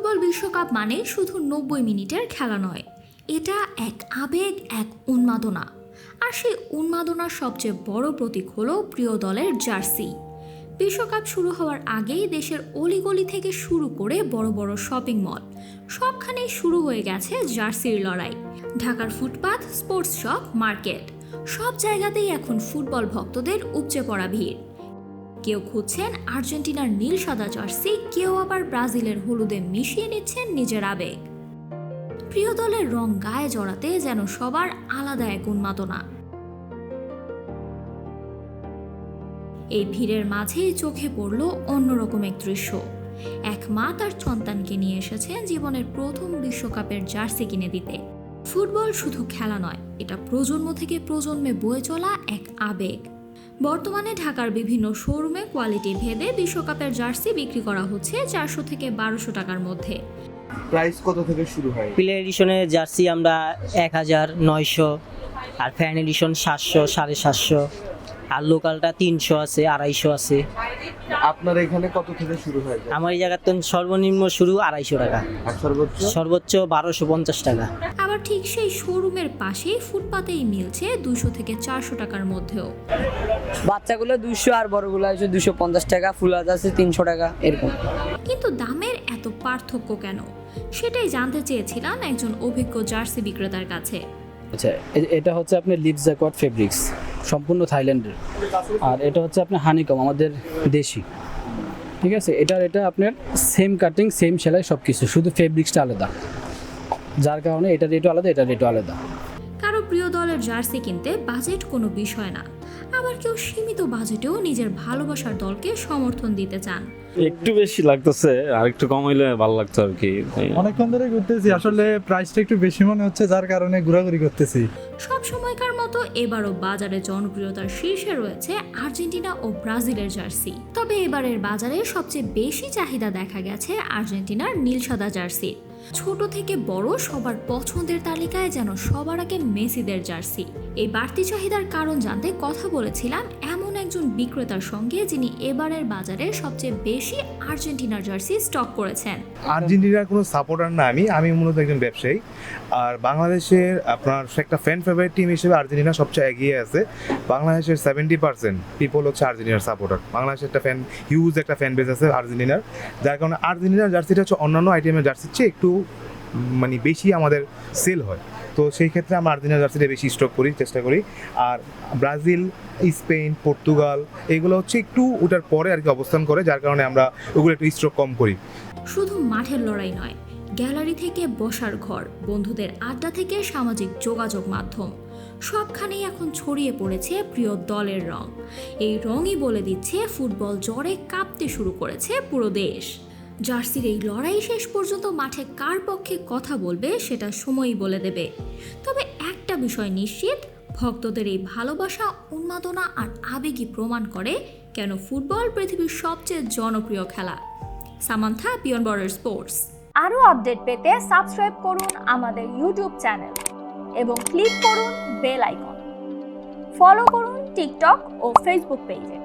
Football বিশ্বকাপ মানে শুধু 90 মিনিটের খেলা নয়, এটা এক আবেগ, এক উন্মাদনা। আর সেই উন্মাদনার সবচেয়ে বড় প্রতীক হলো প্রিয় দলের জার্সি। বিশ্বকাপ শুরু হওয়ার আগেই দেশের অলিগলি থেকে শুরু করে বড় বড় শপিং মল সবখানেই শুরু হয়ে গেছে জার্সির লড়াই। ঢাকার ফুটপাত, স্পোর্টস শপ, মার্কেট সব জায়গাতেই এখন ফুটবল ভক্তদের উপচে পড়া ভিড়। কেউ খুঁজছেন আর্জেন্টিনার নীল সাদা জার্সি, কেউ আবার ব্রাজিলের হলুদে মিশিয়ে নিচ্ছেন নিজের আবেগ। প্রিয় দলের রং গায়ে জড়াতে যেন সবার আলাদা এক উন্মাদনা। এই ভিড়ের মাঝেই চোখে পড়ল অন্যরকম এক দৃশ্য। এক মা তার সন্তানকে নিয়ে এসেছেন জীবনের প্রথম বিশ্বকাপের জার্সি কিনে দিতে। ফুটবল শুধু খেলা নয়, এটা প্রজন্ম থেকে প্রজন্মে বয়ে চলা এক আবেগ। বর্তমানে ঢাকার বিভিন্ন শোরুমে কোয়ালিটি ভেদে বিশ্বকাপের জার্সি বিক্রি করা হচ্ছে 400 থেকে 1200 টাকার মধ্যে। প্রাইস কত থেকে শুরু হয়? প্লে এডিশনের জার্সি আমরা 1000, 900, আর ফ্যান এডিশন 700, 750, আর লোকালটা 300 আছে, 250 আছে। আপনার এখানে কত থেকে শুরু হয়? আমার এই জায়গার তো সর্বনিম্ন শুরু 250 টাকা, আর সর্বোচ্চ? সর্বোচ্চ 1250 টাকা। আবার ঠিক সেই শোরুমের পাশেই ফুটপাতেই মিলছে 200 থেকে 400 টাকার মধ্যেও। বাচ্চাগুলো 200 আর বড়গুলো আছে 250 টাকা, ফুল হাতা আছে 300 টাকা এরকম। কিন্তু দামের এত পার্থক্য কেন, সেটাই জানতে চেয়েছিলাম একজন অভিজ্ঞ জার্সি বিক্রেতার কাছে। আচ্ছা, এটা হচ্ছে আপনার লিপস জ্যাকওয়ার্ড ফেব্রিক্স, সম্পূর্ণ থাইল্যান্ডের। আর এটা হচ্ছে আপনার হানিকম, আমাদের দেশি। ঠিক আছে, এটা আপনার সেম কাটিং, সেম সেলাই, সব কিছু, শুধু ফেব্রিক্সটা আলাদা, যার কারণে এটা রেটও আলাদা, এটা রেটও আলাদা। কারো প্রিয় দলের জার্সি কিনতে বাজেট কোনো বিষয় না, আবার কেউ সীমিত বাজেটেও নিজের ভালোবাসার দলকে সমর্থন দিতে চান। একটু বেশি লাগতেছে, আর একটু কম হইলে ভালো লাগতো আর কি। অনেকক্ষণ ধরে ঘুরতেছি, আসলে প্রাইসটা একটু বেশি মনে হচ্ছে, যার কারণে ঘোরাঘুরি করতেছি। সব সময়কার মতো এবারও বাজারে জনপ্রিয়তার শীর্ষে রয়েছে আর্জেন্টিনা ও ব্রাজিলের জার্সি। তবে এবারের বাজারে সবচেয়ে বেশি চাহিদা দেখা গেছে আর্জেন্টিনার নীল সাদা জার্সি। ছোট থেকে বড় সবার পছন্দের তালিকায় যেন সবার আগে মেসিদের জার্সি। এই বাড়তি চাহিদার কারণ জানতে কথা বলেছিলাম এমন একজন বিক্রেতার সঙ্গে, যিনি এবারের বাজারে সবচেয়ে বেশি আর্জেন্টিনার জার্সি স্টক করেছেন। আর্জেন্টিনার কোনো সাপোর্টার না আমি মূলত একজন ব্যবসায়ী। আর বাংলাদেশের আপনার একটা ফ্যান ফেভারিট টিম হিসেবে আর্জেন্টিনা সবচেয়ে এগিয়ে আছে। বাংলাদেশের 70% পিপল হচ্ছে আর্জেন্টিনার সাপোর্টার। বাংলাদেশের একটা হিউজ একটা ফ্যান বেস আছে আর্জেন্টিনার, যার কারণে আর্জেন্টিনার জার্সিটা হচ্ছে অন্যান্য আইটেমের জার্সির চেয়ে একটু বেশি আমাদের সেল হয়। তো সেই ক্ষেত্রে আমরা আর্জেন্টিনা জার্সিটা বেশি স্টক করি, চেষ্টা করি। আর ব্রাজিল, স্পেন, পর্তুগাল এগুলো হচ্ছে একটু ওটার পরে আর কি অবস্থান করে, যার কারণে আমরা ওগুলো একটু স্টক কম করি। শুধু মাঠের লড়াই নয়, গ্যালারি থেকে বসার ঘর, বন্ধুদের আড্ডা থেকে সামাজিক যোগাযোগ মাধ্যম, সবখানেই এখন ছড়িয়ে পড়েছে প্রিয় দলের রং। এই রঙই বলে দিচ্ছে ফুটবল জ্বরে কাঁপতে শুরু করেছে পুরো দেশ। জার্সির এই লড়াই শেষ পর্যন্ত মাঠে কার পক্ষে কথা বলবে সেটা সময়ই বলে দেবে। তবে একটা বিষয় নিশ্চিত, ভক্তদের এই ভালোবাসা, উন্মাদনা আর আবেগই প্রমাণ করে কেন ফুটবল পৃথিবীর সবচেয়ে জনপ্রিয় খেলা। Samantha, beyond border sports. আরও আপডেট পেতে সাবস্ক্রাইব করুন আমাদের ইউটিউব চ্যানেল এবং ক্লিক করুন বেল আইকন। ফলো করুন টিকটক ও ফেসবুক পেজে।